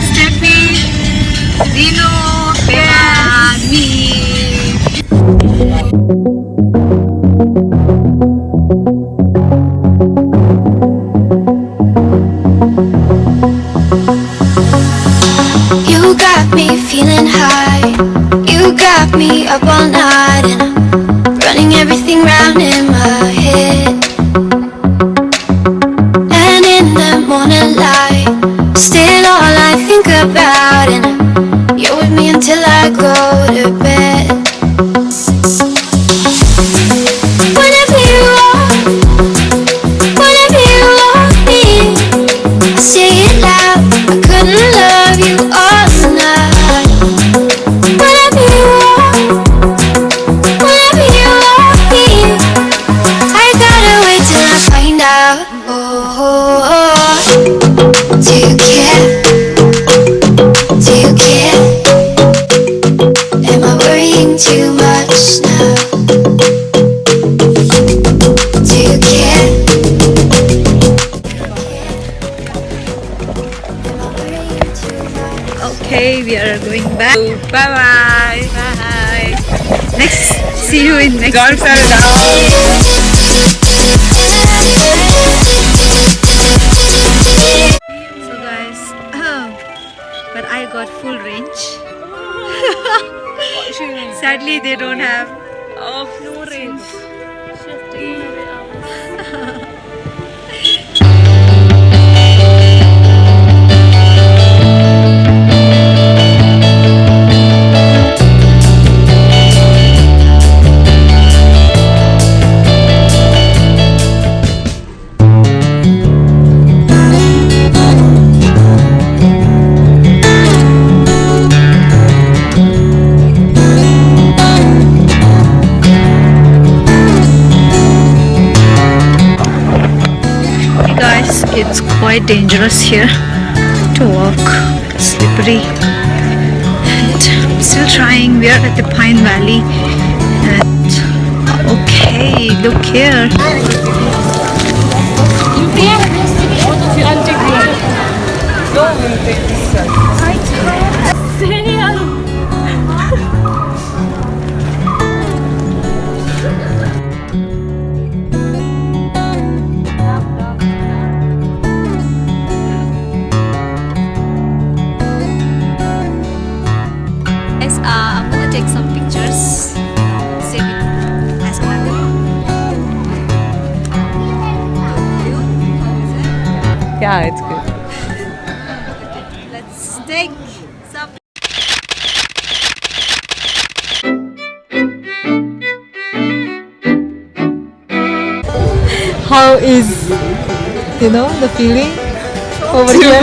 Steffi, Dino, Bella, me. You got me feeling high. You got me up all night, and I'm running everything round in my head. And in the morning light, still all I think about, and you're with me until I go to bed. Whenever you want me, I say it loud. I couldn't love you all night. Whenever you want me, I gotta wait till I find out. Do you care? Do you care? Am I worrying too much now? Do you care? Am I worrying too much? Okay, we are going back. Bye bye. Bye. Next, see you in next. Guards are down. So guys, but I got full range. Sadly, they don't have. Oh, no range. Hey guys, it's quite dangerous here to walk. It's slippery. And I'm still trying. We are at the Pine Valley. And okay, look here. Guys, I'm gonna take some pictures. Save it as a memory. Yeah, it's good. Let's take some. How is, the feeling over here?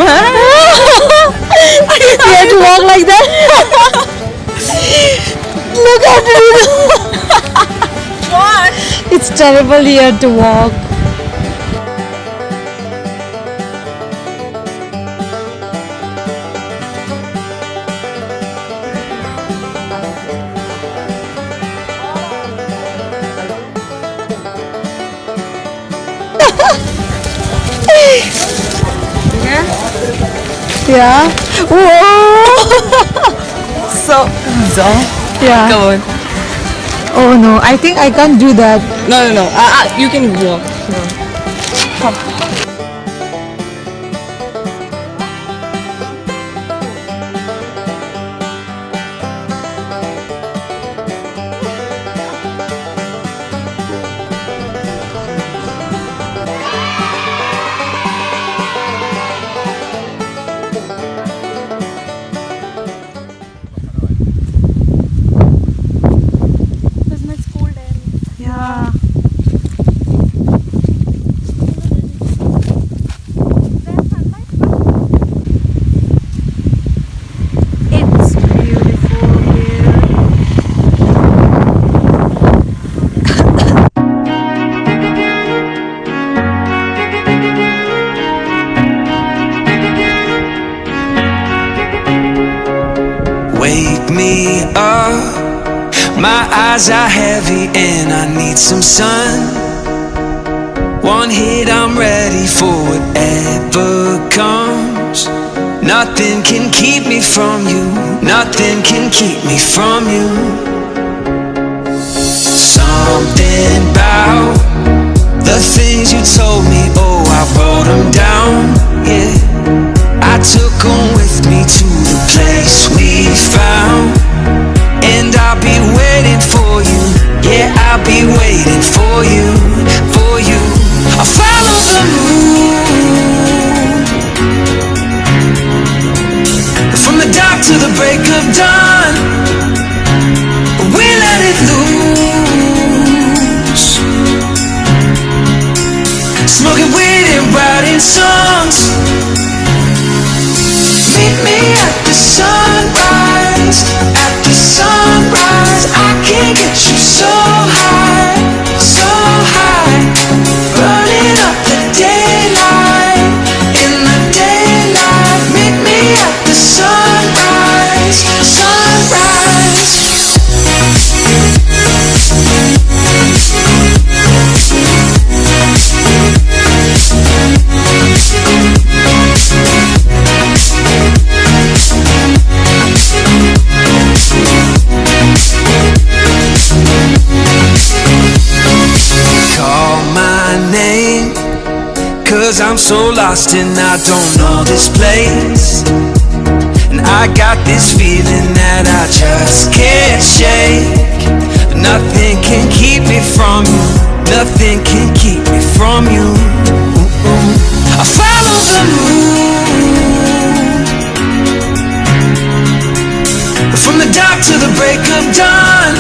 You have to walk like that? Look at it! What? It's terrible here to walk. Yeah. Whoa. So. Yeah. Come on. Oh no, I think I can't do that. No. You can walk. Yeah. It's beautiful here. Wake me up, my eyes are heavy and I need some sun. One hit, I'm ready for whatever comes. knows nothing can keep me from you. Nothing can keep me from you. Something about the things you told me, oh, I wrote them down, yeah. I took them with me to the place we found. And I'll be waiting for you, yeah, I'll be waiting for you, for you. I'll follow the moon, from the dark to the break of dawn. We let it loose, smoking weed and writing songs. Meet me at the sunrise, at the sunrise. I can't get you so high, so high. Burning up the daylight, in the daylight. Meet me at the sunrise, sunrise. Call my name, 'cause I'm so lost and I don't know this place. And I got this feeling that I just can't shake. Nothing can keep me from you. Nothing can keep me from you. I follow the moon, from the dark to the break of dawn.